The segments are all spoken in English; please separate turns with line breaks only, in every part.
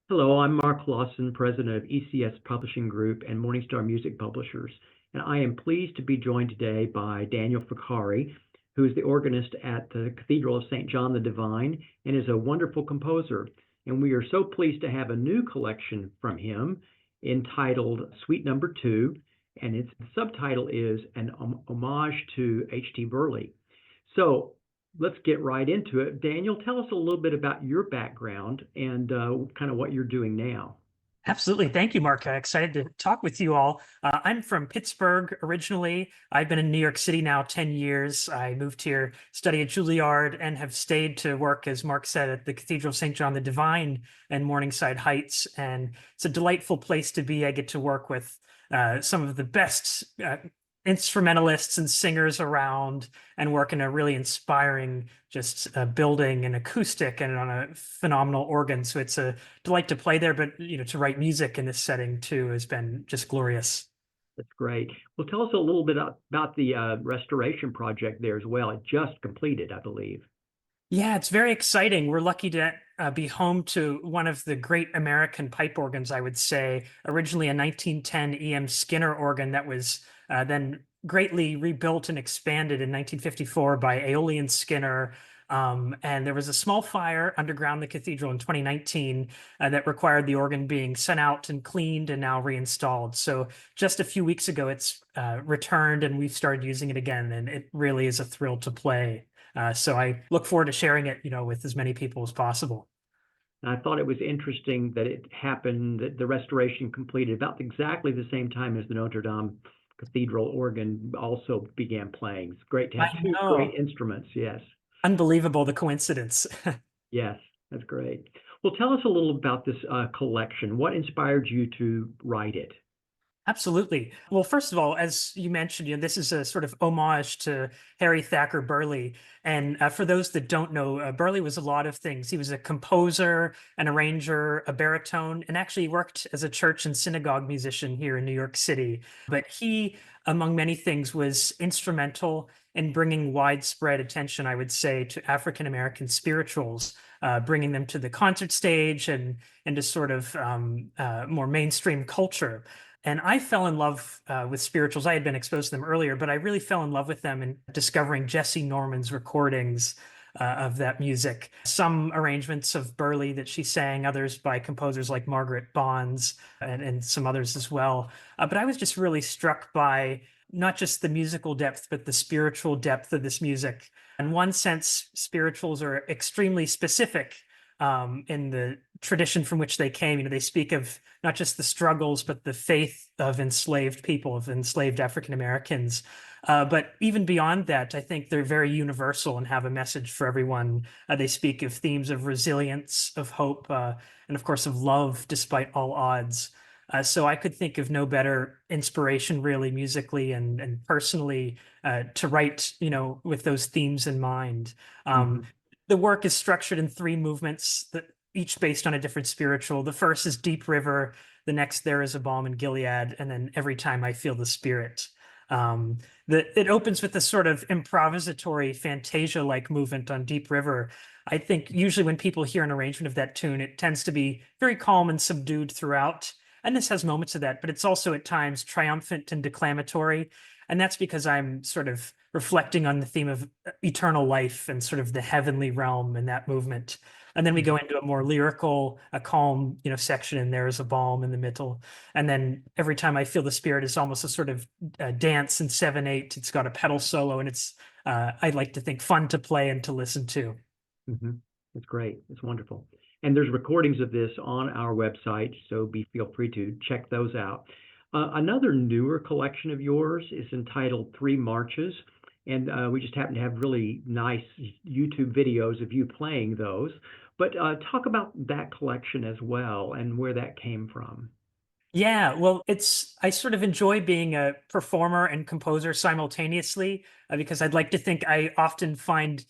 Hello, I'm Mark Lawson, president of ECS Publishing Group and Morningstar Music Publishers, and I am pleased to be joined today by Daniel Ficarri, who is the organist at the Cathedral of St. John the Divine and is a wonderful composer. And we are so pleased to have a new collection from him entitled Suite Number Two, and its subtitle is An Homage to H.T. Burleigh. So let's get right into it. Daniel, tell us a little bit about your background and kind of what you're doing now.
Absolutely. Thank you, Mark. Excited to talk with you all. I'm from Pittsburgh originally. I've been in New York City now 10 years. I moved here, studied at Juilliard, and have stayed to work, as Mark said, at the Cathedral of St. John the Divine and Morningside Heights. And it's a delightful place to be. I get to work with some of the best instrumentalists and singers around and work in a really inspiring just building and acoustic and on a phenomenal organ. So it's a delight to play there, but to write music in this setting too has been just glorious.
That's great. Well, tell us a little bit about the restoration project there as well. It just completed, I believe.
Yeah, it's very exciting. We're lucky to be home to one of the great American pipe organs, I would say. Originally a 1910 E.M. Skinner organ that was then greatly rebuilt and expanded in 1954 by Aeolian Skinner. And there was a small fire underground the cathedral in 2019 that required the organ being sent out and cleaned and now reinstalled. So just a few weeks ago, it's returned and we've started using it again. And it really is a thrill to play. So I look forward to sharing it, with as many people as possible.
And I thought it was interesting that it happened, that the restoration completed about exactly the same time as the Notre Dame Cathedral organ also began playing. It's great to have
I
two
know.
great instruments. Yes.
Unbelievable, the coincidence.
Yes, that's great. Well, tell us a little about this collection. What inspired you to write it?
Absolutely. Well, first of all, as you mentioned, this is a sort of homage to Harry Thacker Burleigh. And for those that don't know, Burleigh was a lot of things. He was a composer, an arranger, a baritone, and actually worked as a church and synagogue musician here in New York City. But he, among many things, was instrumental in bringing widespread attention, I would say, to African American spirituals, bringing them to the concert stage and into sort of more mainstream culture. And I fell in love with spirituals. I had been exposed to them earlier, but I really fell in love with them in discovering Jesse Norman's recordings of that music. Some arrangements of Burleigh that she sang, others by composers like Margaret Bonds and some others as well. But I was just really struck by not just the musical depth, but the spiritual depth of this music. In one sense, spirituals are extremely specific in the tradition from which they came. They speak of not just the struggles, but the faith of enslaved people, of enslaved African Americans. But even beyond that, I think they're very universal and have a message for everyone. They speak of themes of resilience, of hope, and of course of love despite all odds. So I could think of no better inspiration, really, musically and personally, to write, with those themes in mind.
Mhm.
The work is structured in three movements that each based on a different spiritual. The first is Deep River. The next, There is a Balm in Gilead. And then Every Time I Feel the Spirit. It opens with a sort of improvisatory fantasia-like movement on Deep River. I think usually when people hear an arrangement of that tune, it tends to be very calm and subdued throughout. And this has moments of that, but it's also at times triumphant and declamatory. And that's because I'm sort of reflecting on the theme of eternal life and sort of the heavenly realm in that movement. And then we go into a more lyrical, a calm, section, and There is a Balm in the middle. And then Every Time I Feel the Spirit is almost a sort of dance in 7/8. It's got a pedal solo, and it's I'd like to think fun to play and to listen to.
Mm-hmm. It's great. It's wonderful. And there's recordings of this on our website, so feel free to check those out. Another newer collection of yours is entitled Three Marches, and we just happen to have really nice YouTube videos of you playing those. But talk about that collection as well and where that came from.
Yeah, well, I sort of enjoy being a performer and composer simultaneously because I'd like to think I often find,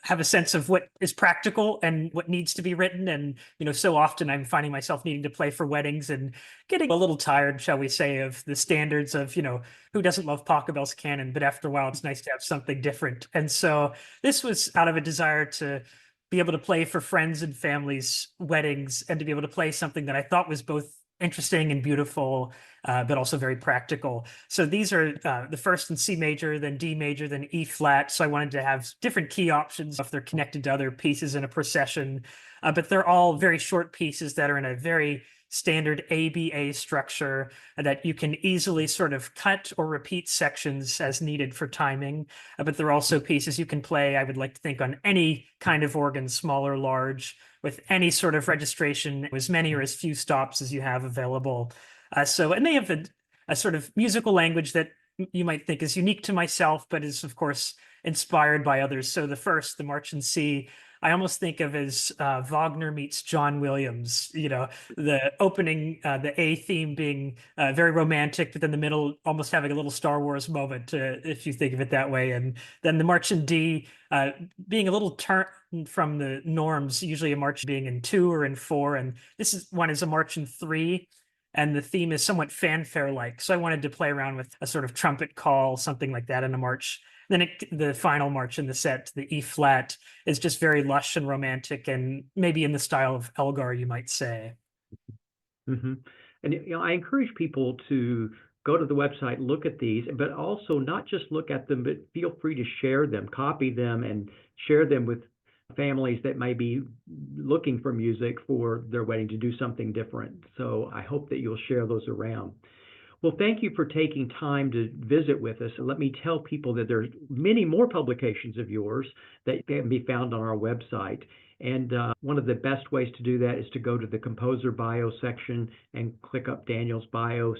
have a sense of what is practical and what needs to be written. And, so often I'm finding myself needing to play for weddings and getting a little tired, shall we say, of the standards of, who doesn't love Pachelbel's canon, but after a while it's nice to have something different. And so this was out of a desire to be able to play for friends and families' weddings, and to be able to play something that I thought was both interesting and beautiful, but also very practical. So these are the first in C major, then D major, then E flat. So I wanted to have different key options if they're connected to other pieces in a procession, but they're all very short pieces that are in a very standard ABA structure that you can easily sort of cut or repeat sections as needed for timing. But they're also pieces you can play, I would like to think, on any kind of organ, small or large, with any sort of registration, as many or as few stops as you have available. And they have a sort of musical language that you might think is unique to myself, but is, of course, inspired by others. So the first, the March in C, I almost think of as Wagner meets John Williams. The opening, the A theme being very romantic, but then the middle almost having a little Star Wars moment, if you think of it that way. And then the March in D being a little turn from the norms, usually a march being in 2 or in 4. And one is a march in 3. And the theme is somewhat fanfare-like. So I wanted to play around with a sort of trumpet call, something like that in a march. Then the final march in the set, the E flat, is just very lush and romantic, and maybe in the style of Elgar, you might say.
Mm-hmm. And I encourage people to go to the website, look at these, but also not just look at them, but feel free to share them, copy them, and share them with families that may be looking for music for their wedding to do something different. So I hope that you'll share those around. Well, thank you for taking time to visit with us. And let me tell people that there's many more publications of yours that can be found on our website. And one of the best ways to do that is to go to the composer bio section and click up Daniel's bio,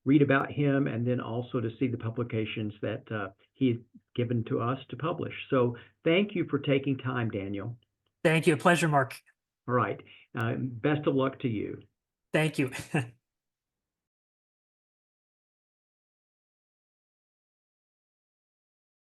read about him, and then also to see the publications that he's given to us to publish. So thank you for taking time, Daniel.
Thank you. A pleasure, Mark.
All right. Best of luck to you.
Thank you.